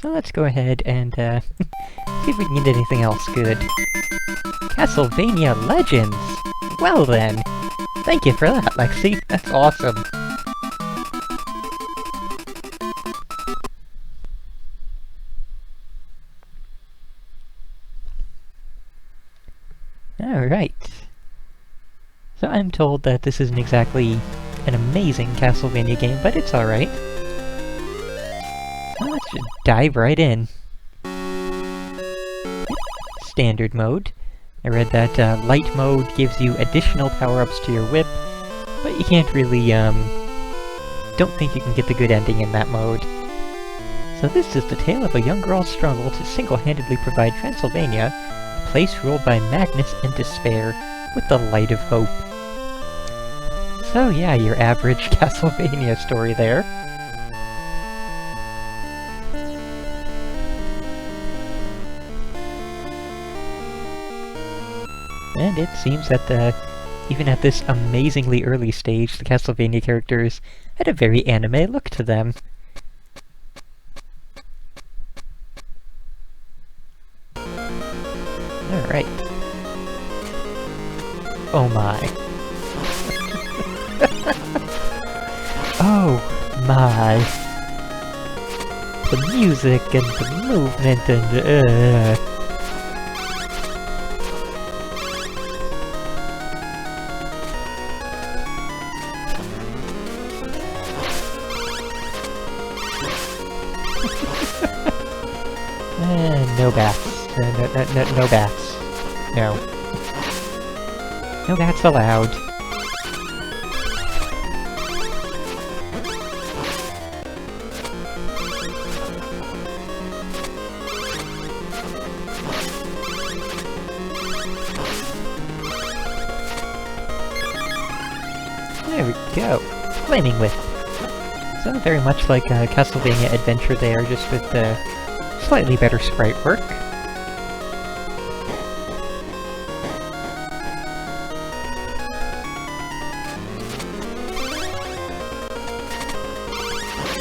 So let's go ahead and see if we can get anything else good. Castlevania Legends! Well then! Thank you for that, Lexi. That's awesome. Alright. So I'm told that this isn't exactly an amazing Castlevania game, but it's alright. So let's just dive right in. Standard mode. I read that light mode gives you additional power-ups to your whip, but you can't really, don't think you can get the good ending in that mode. So this is the tale of a young girl's struggle to single-handedly provide Transylvania, a place ruled by madness and despair, with the light of hope. So yeah, your average Castlevania story there. And it seems that even at this amazingly early stage, the Castlevania characters had a very anime look to them. Alright. Oh my. Oh my. The music and the movement and no bats. No bats. No. No bats allowed. There we go. Flaming Whip. So very much like Castlevania Adventure there, just with slightly better sprite work.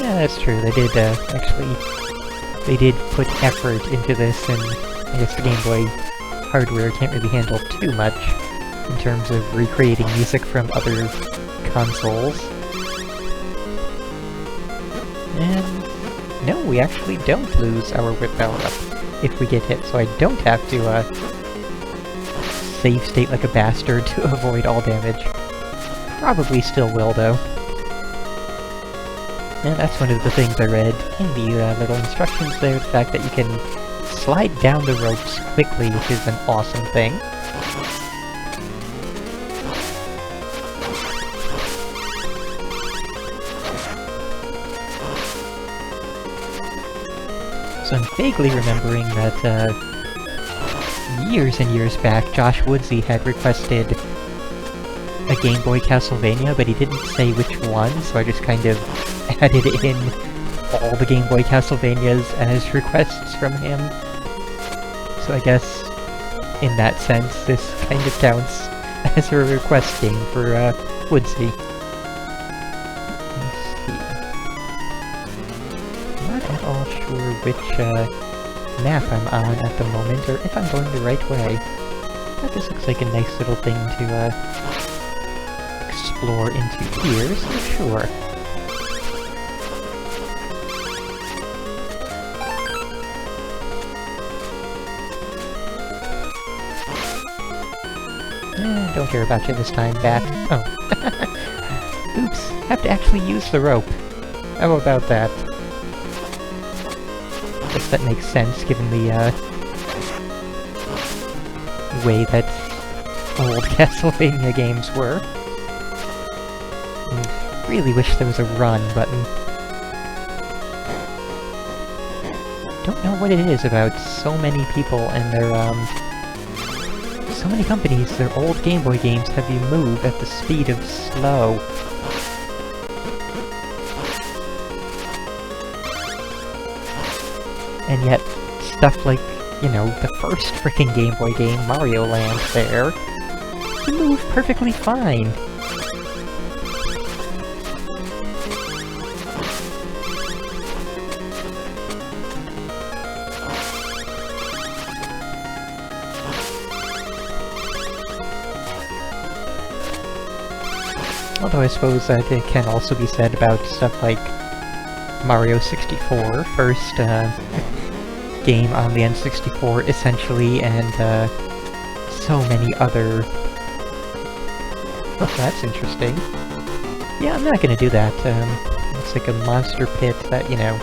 Yeah, that's true. They did, they did put effort into this, and I guess the Game Boy hardware can't really handle too much in terms of recreating music from other consoles. And no, we actually don't lose our whip power-up if we get hit, so I don't have to, save state like a bastard to avoid all damage. Probably still will, though. And that's one of the things I read in the little instructions there, the fact that you can slide down the ropes quickly, which is an awesome thing. So I'm vaguely remembering that, years and years back, Josh Woodsey had requested a Game Boy Castlevania, but he didn't say which one, so I just kind of added in all the Game Boy Castlevanias as requests from him. So I guess, in that sense, this kind of counts as a request game for, Woodsey. Not at all sure which map I'm on at the moment, or if I'm going the right way. But this looks like a nice little thing to explore into here, so sure. Don't care about you this time, Bat. Oh. Oops, have to actually use the rope. How about that? Guess that makes sense, given the, way that old Castlevania games were. I really wish there was a run button. Don't know what it is about so many people and their, so many companies, their old Game Boy games have you move at the speed of slow. And yet, stuff like, you know, the first frickin' Game Boy game, Mario Land there, you move perfectly fine. Although I suppose that it can also be said about stuff like Mario 64, first game on the N64 essentially, and so many other... Oh, that's interesting. Yeah, I'm not gonna do that. It's like a monster pit that, you know,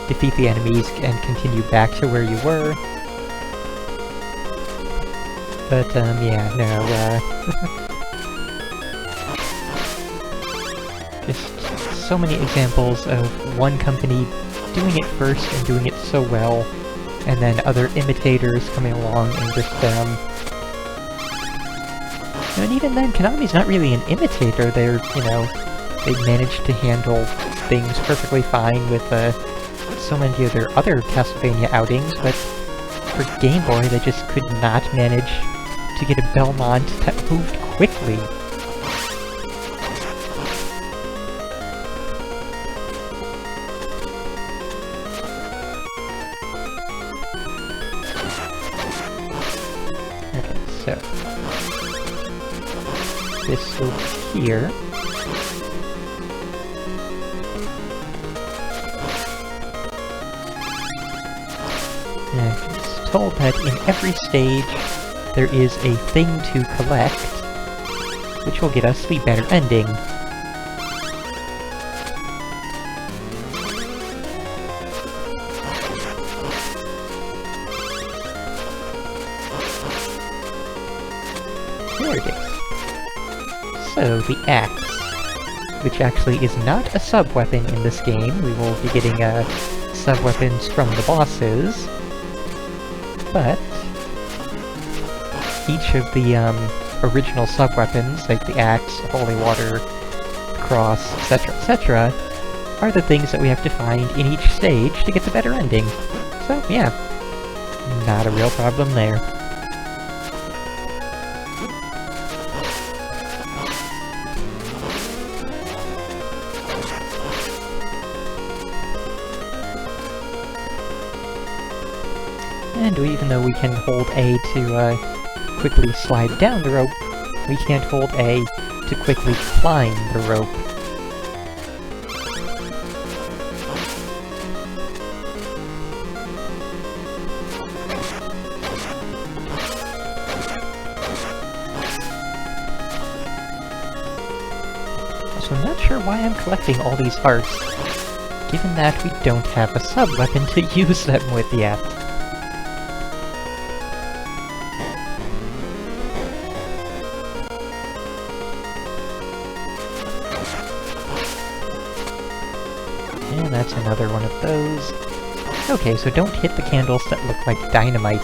defeat the enemies and continue back to where you were. But, yeah, no, just so many examples of one company doing it first and doing it so well, and then other imitators coming along and just, and even then, Konami's not really an imitator. They're, you know, they managed to handle things perfectly fine with, so many of their other Castlevania outings, but for Game Boy, they just could not manage to get a Belmont that moved quickly. Okay, so this over here. And it's told that in every stage there is a thing to collect, which will get us the better ending. There it is. So, the axe, which actually is not a sub-weapon in this game. We will be getting sub-weapons from the bosses, but each of the original sub-weapons, like the axe, holy water, cross, etc., are the things that we have to find in each stage to get the better ending. So, yeah, not a real problem there. And even though we can hold A to quickly slide down the rope, we can't hold A to quickly climb the rope. So I'm not sure why I'm collecting all these hearts, given that we don't have a sub-weapon to use them with yet. And that's another one of those. Okay, so don't hit the candles that look like dynamite.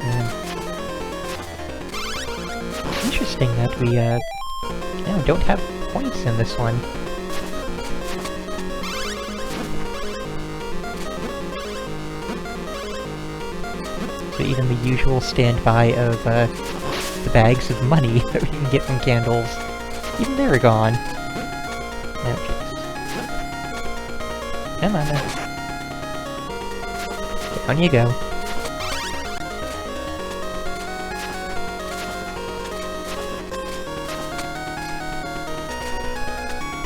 And interesting that we, don't have points in this one. So even the usual standby of, the bags of money that we can get from candles, even they're gone. Oh, jeez. Come on now. On you go.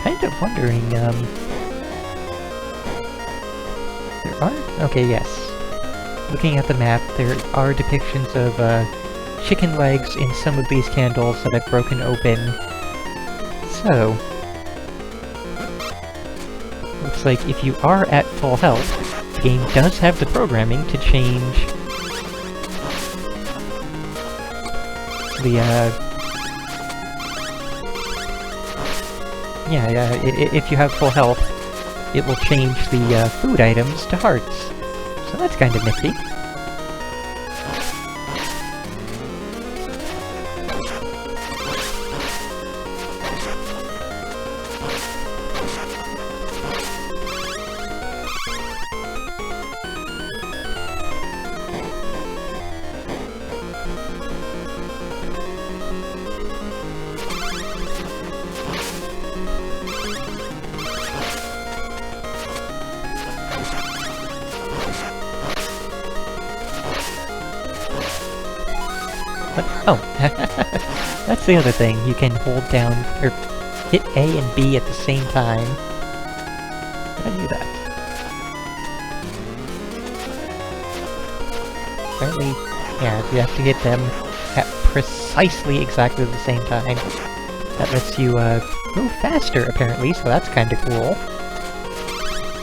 Kind of wondering, there are? Okay, yes. Looking at the map, there are depictions of, chicken legs in some of these candles that I've broken open. So, looks like if you are at full health, the game does have the programming to change the, if you have full health, it will change the, food items to hearts. So that's kind of nifty. Oh, that's the other thing. You can hold down, or hit A and B at the same time. How do I do that? Apparently, yeah, you have to hit them at precisely exactly the same time. That lets you, move faster, apparently, so that's kinda cool.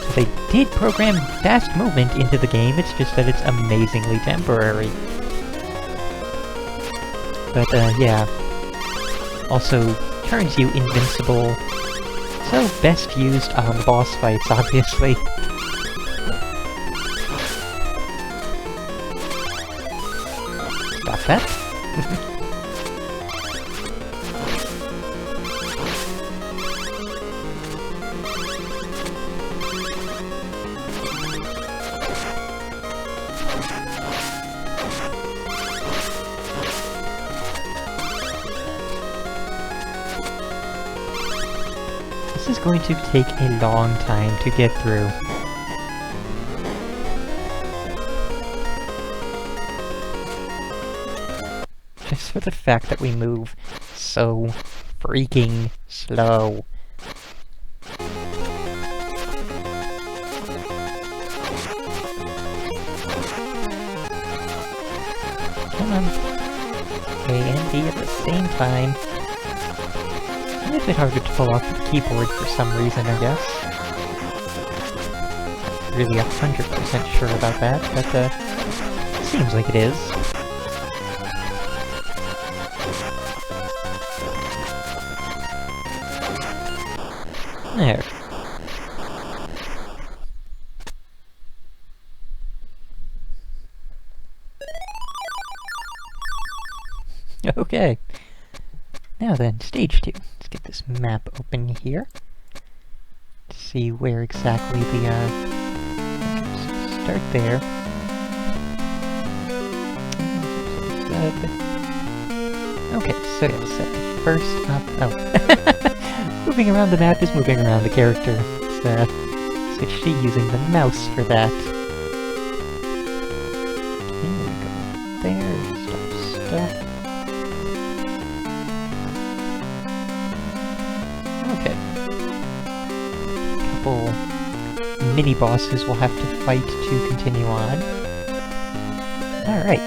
So they did program fast movement into the game, it's just that it's amazingly temporary. But, yeah. Also, turns you invincible, so best used on boss fights, obviously. Stop that. This is going to take a long time to get through. Just for the fact that we move so freaking slow. Come on. A and B at the same time. A bit harder to pull off the keyboard for some reason, I guess. Not really 100% sure about that, but seems like it is. There. Okay. Now then, stage 2. Let's get this map open here. See where exactly the, start there. Okay, so yeah, so first up... Oh. Moving around the map is moving around the character. Let's, switch to using the mouse for that. Here we go. There, start. Okay. Couple mini-bosses we'll have to fight to continue on. Alright.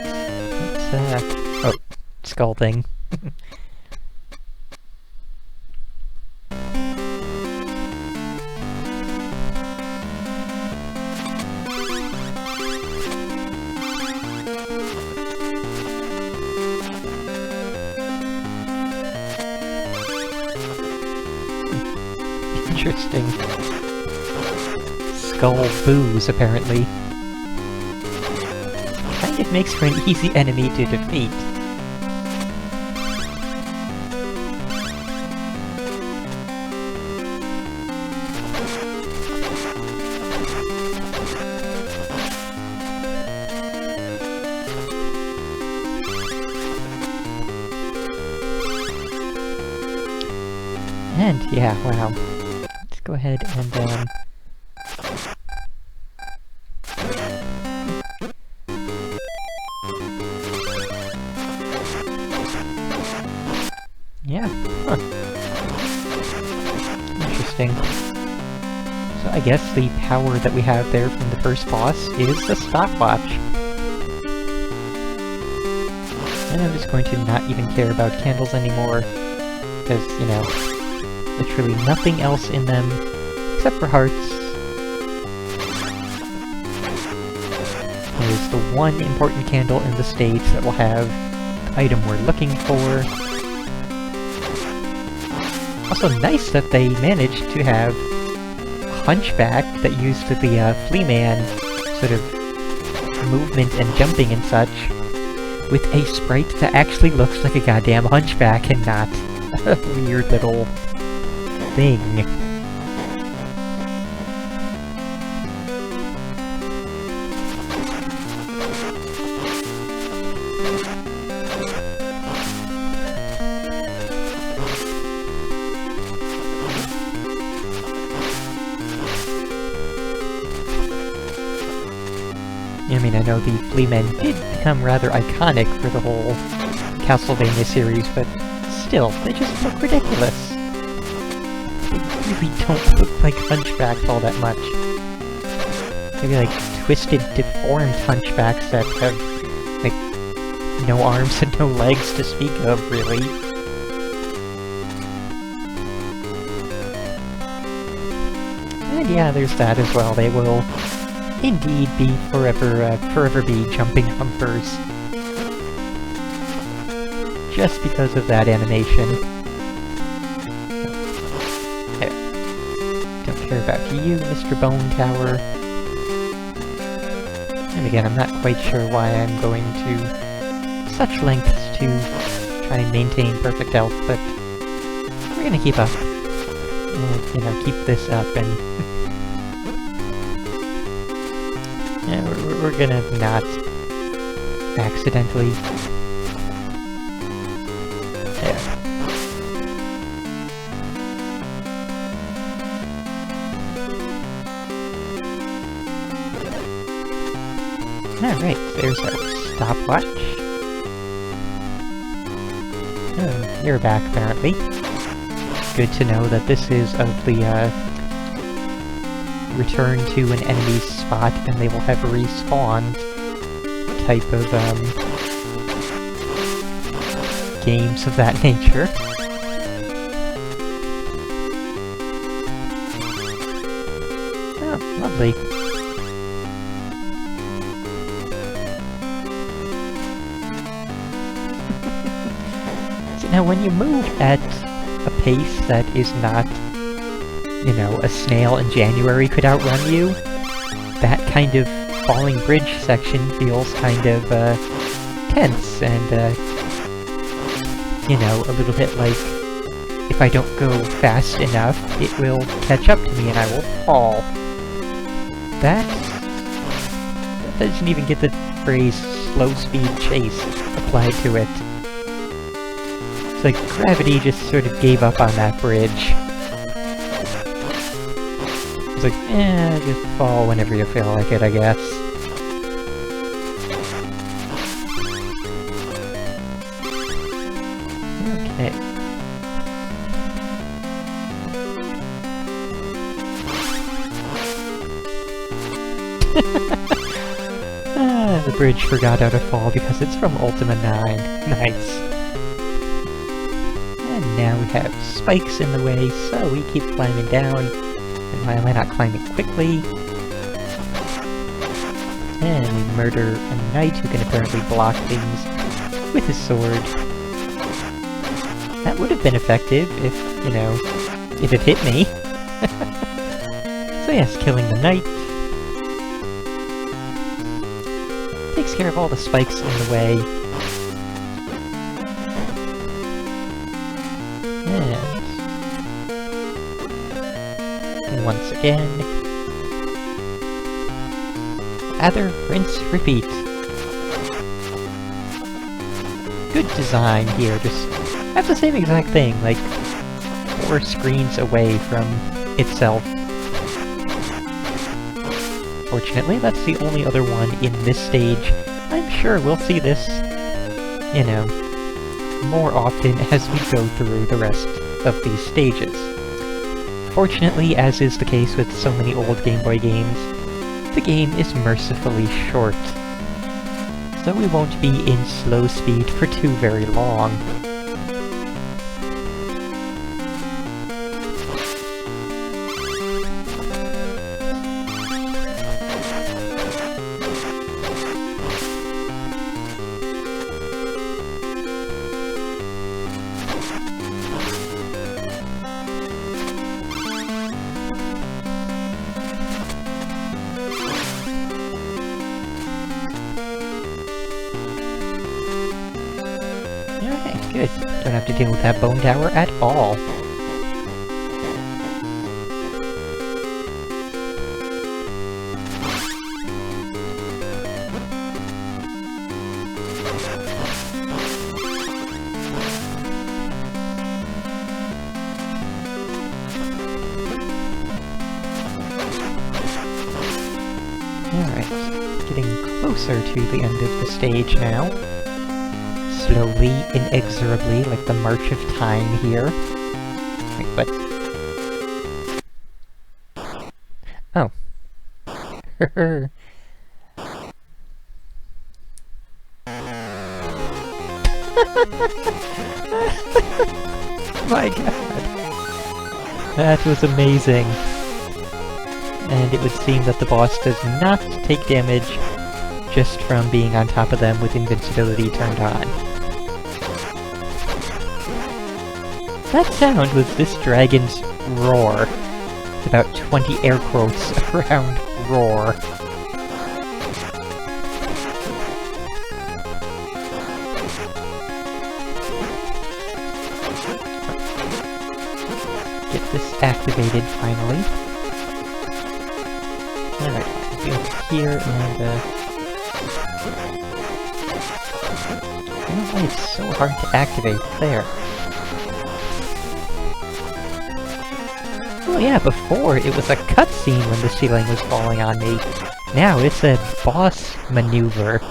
Let's, oh, skull thing. Interesting. Skull booze, apparently. Kind of makes for an easy enemy to defeat. And, yeah, wow. Let's go ahead and, yeah, huh. Interesting. So I guess the power that we have there from the first boss is the stopwatch. And I'm just going to not even care about candles anymore, because, you know, literally nothing else in them, except for hearts. There's the one important candle in the stage that will have the item we're looking for. Also nice that they managed to have Hunchback that used the Flea Man sort of movement and jumping and such, with a sprite that actually looks like a goddamn Hunchback and not a weird little thing. I mean, I know the Flea Men did become rather iconic for the whole Castlevania series, but still, they just look ridiculous. They really don't look like hunchbacks all that much. Maybe like twisted, deformed hunchbacks that have, like, no arms and no legs to speak of, really. And yeah, there's that as well. They will indeed be forever be jumping humpers. Just because of that animation. There. Don't care about you, Mr. Bone Tower. And again, I'm not quite sure why I'm going to such lengths to try and maintain perfect health, but we're gonna keep up. You know, keep this up, and yeah, we're gonna not accidentally. There. Alright, there's our stopwatch. Oh, you're back, apparently. Good to know that this is of the, return to an enemy's spot and they will have respawned type of, games of that nature. Oh, lovely. So now when you move at a pace that is not, you know, a snail in January could outrun you, that kind of falling bridge section feels kind of, tense and, you know, a little bit like, if I don't go fast enough, it will catch up to me and I will fall. That doesn't even get the phrase slow speed chase applied to it. It's like gravity just sort of gave up on that bridge. It's like, just fall whenever you feel like it, I guess. Okay. The bridge forgot how to fall because it's from Ultima 9. Nice. And now we have spikes in the way, so we keep climbing down. And why am I not climbing quickly? And we murder a knight who can apparently block things with his sword. That would have been effective if, you know, if it hit me. So yes, killing the knight. Takes care of all the spikes in the way. And once again, lather, rinse, repeat. Good design here, just have the same exact thing, like 4 screens away from itself. Fortunately, that's the only other one in this stage. I'm sure we'll see this, you know, more often as we go through the rest of these stages. Fortunately, as is the case with so many old Game Boy games, the game is mercifully short, so we won't be in slow speed for too very long. Good. Don't have to deal with that bone tower at all. Alright, getting closer to the end of the stage now. slowly, inexorably, like the march of time here. Wait, what? Oh. My god. That was amazing. And it would seem that the boss does not take damage just from being on top of them with invincibility turned on. That sound was this dragon's roar. About 20 air quotes around roar. Get this activated finally. Alright, I'll be over here and I don't know why it's so hard to activate there. Oh yeah, before it was a cutscene when the ceiling was falling on me. Now it's a boss maneuver.